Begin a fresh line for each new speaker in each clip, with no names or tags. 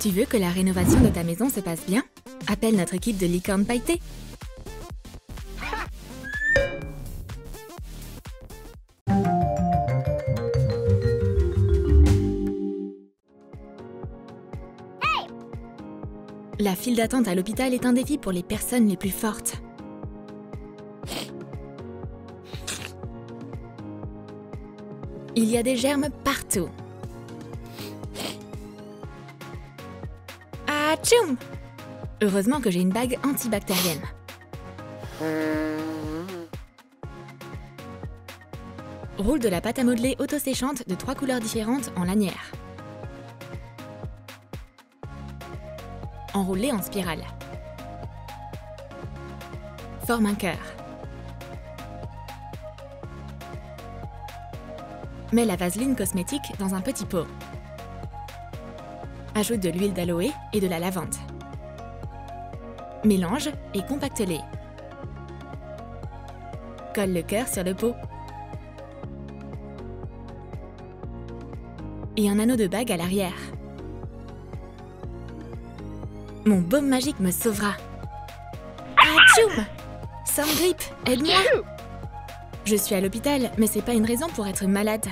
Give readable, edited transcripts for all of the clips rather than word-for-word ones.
Tu veux que la rénovation de ta maison se passe bien? Appelle notre équipe de licorne pailletée. La file d'attente à l'hôpital est un défi pour les personnes les plus fortes. Il y a des germes partout. Atchoum! Heureusement que j'ai une bague antibactérienne. Roule de la pâte à modeler auto-séchante de 3 couleurs différentes en lanière. Enroule-les en spirale. Forme un cœur. Mets la vaseline cosmétique dans un petit pot. Ajoute de l'huile d'aloe et de la lavande. Mélange et compacte-les. Colle le cœur sur le pot. Et un anneau de bague à l'arrière. Mon baume magique me sauvera. Atchoum! Sans grippe, aide-moi! Je suis à l'hôpital, mais c'est pas une raison pour être malade.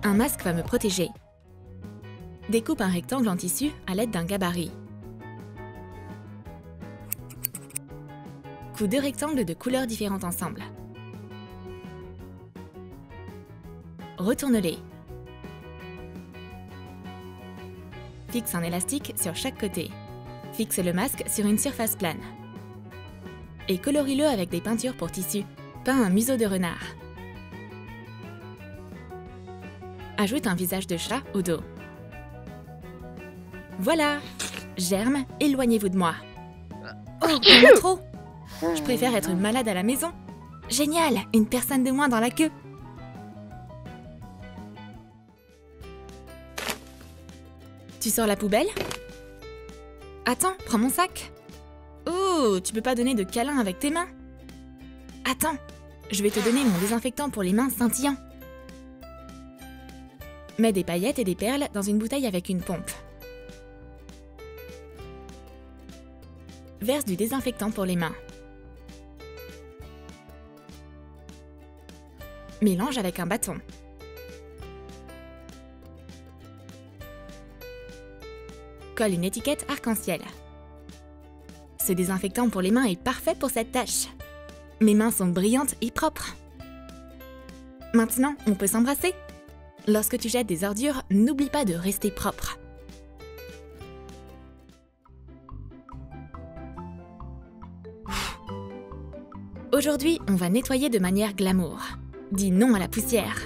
Un masque va me protéger. Découpe un rectangle en tissu à l'aide d'un gabarit. Couds 2 rectangles de couleurs différentes ensemble. Retourne-les. Fixe un élastique sur chaque côté. Fixe le masque sur une surface plane. Et colorie-le avec des peintures pour tissu. Peins un museau de renard. Ajoute un visage de chat au dos. Voilà! Germes, éloignez-vous de moi. Oh, il y en a trop! Je préfère être malade à la maison. Génial! Une personne de moins dans la queue. Tu sors la poubelle? Attends, prends mon sac. Oh, tu peux pas donner de câlin avec tes mains? Attends, je vais te donner mon désinfectant pour les mains scintillant. Mets des paillettes et des perles dans une bouteille avec une pompe. Verse du désinfectant pour les mains. Mélange avec un bâton. Colle une étiquette arc-en-ciel. Ce désinfectant pour les mains est parfait pour cette tâche. Mes mains sont brillantes et propres. Maintenant, on peut s'embrasser. Lorsque tu jettes des ordures, n'oublie pas de rester propre. Aujourd'hui, on va nettoyer de manière glamour. Dis non à la poussière.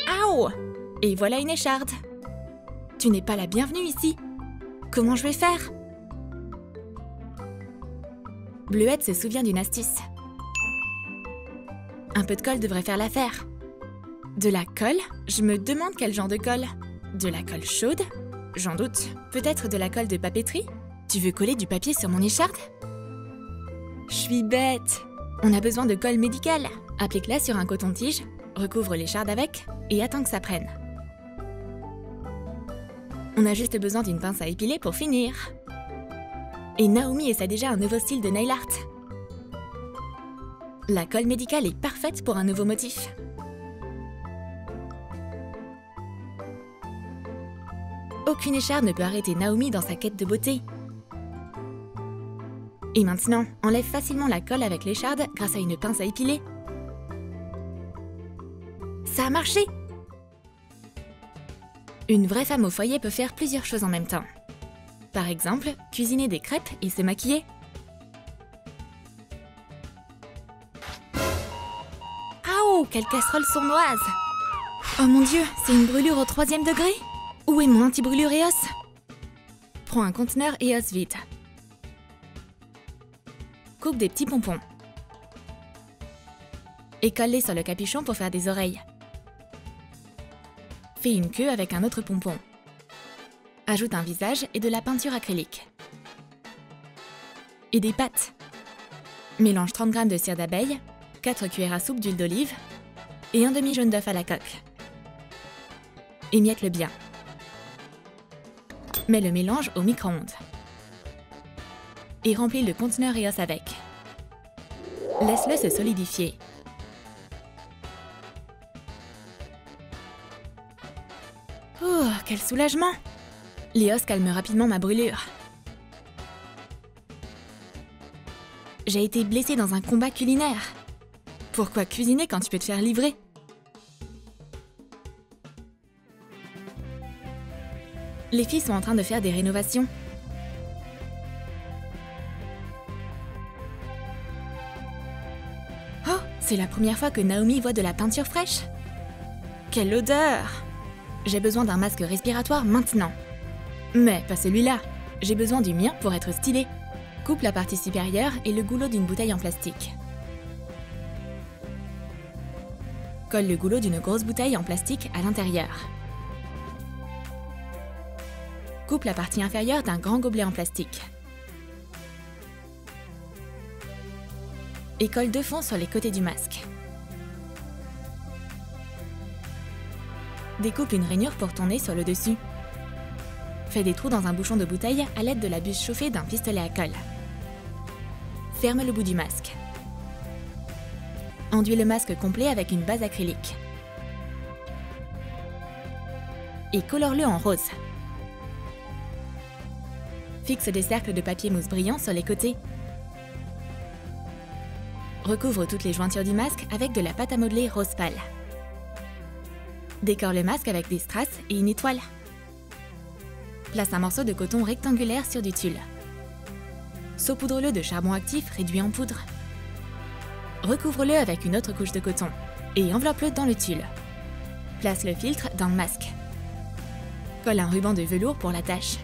Aouh! Et voilà une écharde. Tu n'es pas la bienvenue ici. Comment je vais faire? Bleuette se souvient d'une astuce. Un peu de colle devrait faire l'affaire. De la colle? Je me demande quel genre de colle. De la colle chaude? J'en doute. Peut-être de la colle de papeterie? Tu veux coller du papier sur mon écharde? Je suis bête. On a besoin de colle médicale. Applique-la sur un coton-tige, recouvre l'écharde avec et attends que ça prenne. On a juste besoin d'une pince à épiler pour finir. Et Naomi essaie déjà un nouveau style de nail art. La colle médicale est parfaite pour un nouveau motif. Aucune écharde ne peut arrêter Naomi dans sa quête de beauté. Et maintenant, enlève facilement la colle avec l'écharde grâce à une pince à épiler. Ça a marché! Une vraie femme au foyer peut faire plusieurs choses en même temps. Par exemple, cuisiner des crêpes et se maquiller. Aouh, quelle casserole sournoise! Oh mon Dieu, c'est une brûlure au 3e degré? Où est mon anti-brûlure EOS? Prends un conteneur EOS vide. Coupe des petits pompons. Et colle-les sur le capuchon pour faire des oreilles. Fais une queue avec un autre pompon. Ajoute un visage et de la peinture acrylique. Et des pâtes. Mélange 30 g de cire d'abeille, 4 cuillères à soupe d'huile d'olive et un demi-jaune d'œuf à la coque. Émiette-le bien. Mets le mélange au micro-ondes. Et remplis le conteneur Eos avec. Laisse-le se solidifier. Oh, quel soulagement! L'Eos calme rapidement ma brûlure. J'ai été blessée dans un combat culinaire. Pourquoi cuisiner quand tu peux te faire livrer? Les filles sont en train de faire des rénovations. Oh, c'est la première fois que Naomi voit de la peinture fraîche. Quelle odeur! J'ai besoin d'un masque respiratoire maintenant. Mais pas celui-là. J'ai besoin du mien pour être stylé. Coupe la partie supérieure et le goulot d'une bouteille en plastique. Colle le goulot d'une grosse bouteille en plastique à l'intérieur. Coupe la partie inférieure d'un grand gobelet en plastique. Et colle 2 fonds sur les côtés du masque. Découpe une rainure pour ton nez sur le dessus. Fais des trous dans un bouchon de bouteille à l'aide de la buse chauffée d'un pistolet à colle. Ferme le bout du masque. Enduis le masque complet avec une base acrylique. Et colore-le en rose. Fixe des cercles de papier mousse brillant sur les côtés. Recouvre toutes les jointures du masque avec de la pâte à modeler rose pâle. Décore le masque avec des strass et une étoile. Place un morceau de coton rectangulaire sur du tulle. Saupoudre-le de charbon actif réduit en poudre. Recouvre-le avec une autre couche de coton et enveloppe-le dans le tulle. Place le filtre dans le masque. Colle un ruban de velours pour l'attache.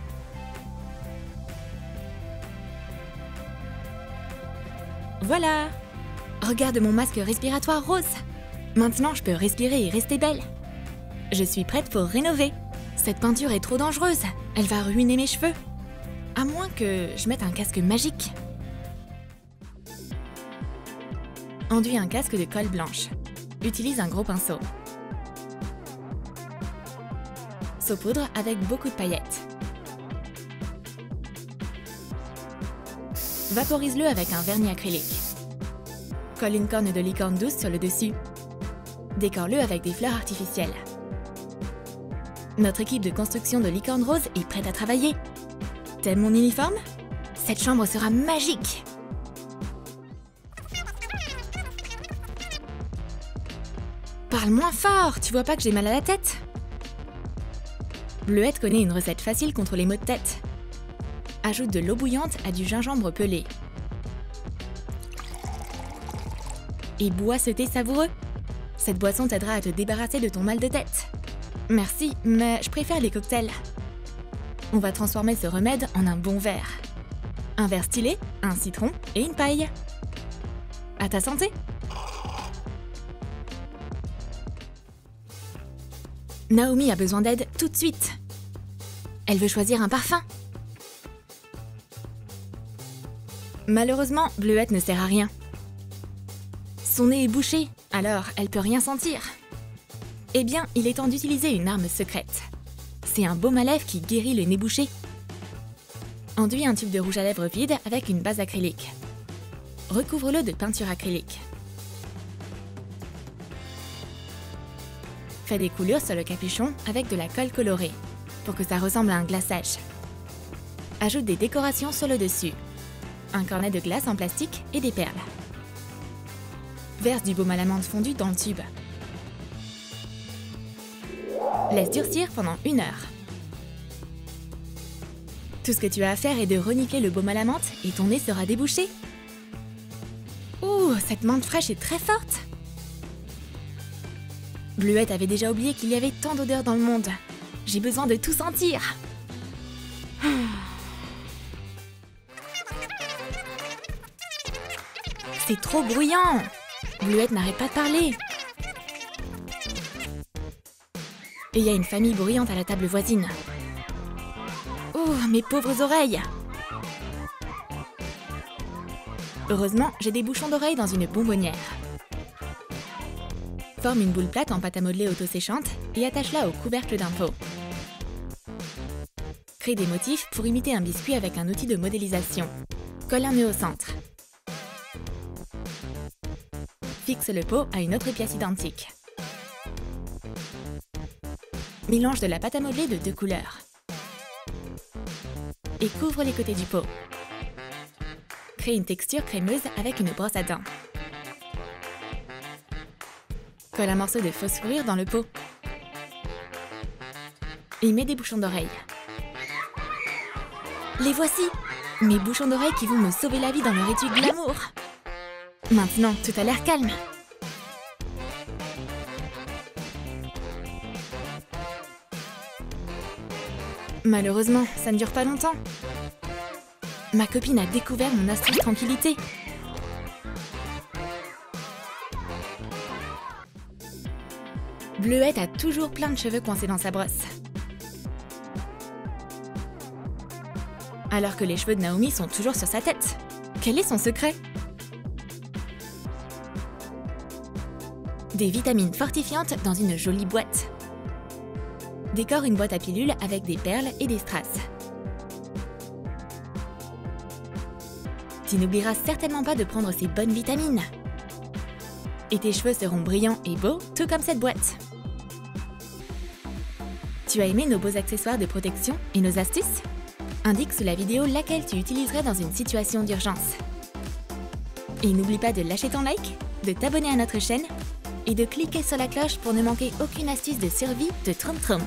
Voilà! Regarde mon masque respiratoire rose! Maintenant, je peux respirer et rester belle. Je suis prête pour rénover. Cette peinture est trop dangereuse. Elle va ruiner mes cheveux. À moins que je mette un casque magique. Enduis un casque de colle blanche. Utilise un gros pinceau. Saupoudre avec beaucoup de paillettes. Vaporise-le avec un vernis acrylique. Colle une corne de licorne douce sur le dessus. Décore-le avec des fleurs artificielles. Notre équipe de construction de licorne rose est prête à travailler. T'aimes mon uniforme? Cette chambre sera magique! Parle moins fort, tu vois pas que j'ai mal à la tête? Bleuette connaît une recette facile contre les maux de tête. Ajoute de l'eau bouillante à du gingembre pelé. Et bois ce thé savoureux. Cette boisson t'aidera à te débarrasser de ton mal de tête. Merci, mais je préfère les cocktails. On va transformer ce remède en un bon verre. Un verre stylé, un citron et une paille. À ta santé! Naomi a besoin d'aide tout de suite. Elle veut choisir un parfum. Malheureusement, Bleuette ne sert à rien. Son nez est bouché, alors elle peut rien sentir. Eh bien, il est temps d'utiliser une arme secrète. C'est un baume à lèvres qui guérit le nez bouché. Enduis un tube de rouge à lèvres vide avec une base acrylique. Recouvre-le de peinture acrylique. Fais des coulures sur le capuchon avec de la colle colorée, pour que ça ressemble à un glaçage. Ajoute des décorations sur le dessus. Un cornet de glace en plastique et des perles. Verse du baume à l'amande fondu dans le tube. Laisse durcir pendant 1 heure. Tout ce que tu as à faire est de renifler le baume à la menthe et ton nez sera débouché. Ouh, cette menthe fraîche est très forte! Bleuette avait déjà oublié qu'il y avait tant d'odeurs dans le monde. J'ai besoin de tout sentir. C'est trop bruyant! Bleuette n'arrête pas de parler. Et il y a une famille bruyante à la table voisine. Oh, mes pauvres oreilles! Heureusement, j'ai des bouchons d'oreilles dans une bonbonnière. Forme une boule plate en pâte à modeler auto-séchante et attache-la au couvercle d'un pot. Crée des motifs pour imiter un biscuit avec un outil de modélisation. Colle un nœud au centre. Fixe le pot à une autre pièce identique. Mélange de la pâte à modeler de 2 couleurs. Et couvre les côtés du pot. Crée une texture crémeuse avec une brosse à dents. Colle un morceau de fausse fourrure dans le pot. Et mets des bouchons d'oreilles. Les voici! Mes bouchons d'oreilles qui vont me sauver la vie dans leur étui glamour! Maintenant, tout a l'air calme. Malheureusement, ça ne dure pas longtemps. Ma copine a découvert mon astuce tranquillité. Bleuette a toujours plein de cheveux coincés dans sa brosse. Alors que les cheveux de Naomi sont toujours sur sa tête. Quel est son secret? Des vitamines fortifiantes dans une jolie boîte. Décore une boîte à pilules avec des perles et des strass. Tu n'oublieras certainement pas de prendre ces bonnes vitamines. Et tes cheveux seront brillants et beaux, tout comme cette boîte. Tu as aimé nos beaux accessoires de protection et nos astuces? Indique sous la vidéo laquelle tu utiliserais dans une situation d'urgence. Et n'oublie pas de lâcher ton like, de t'abonner à notre chaîne et de cliquer sur la cloche pour ne manquer aucune astuce de survie de Troum Troum.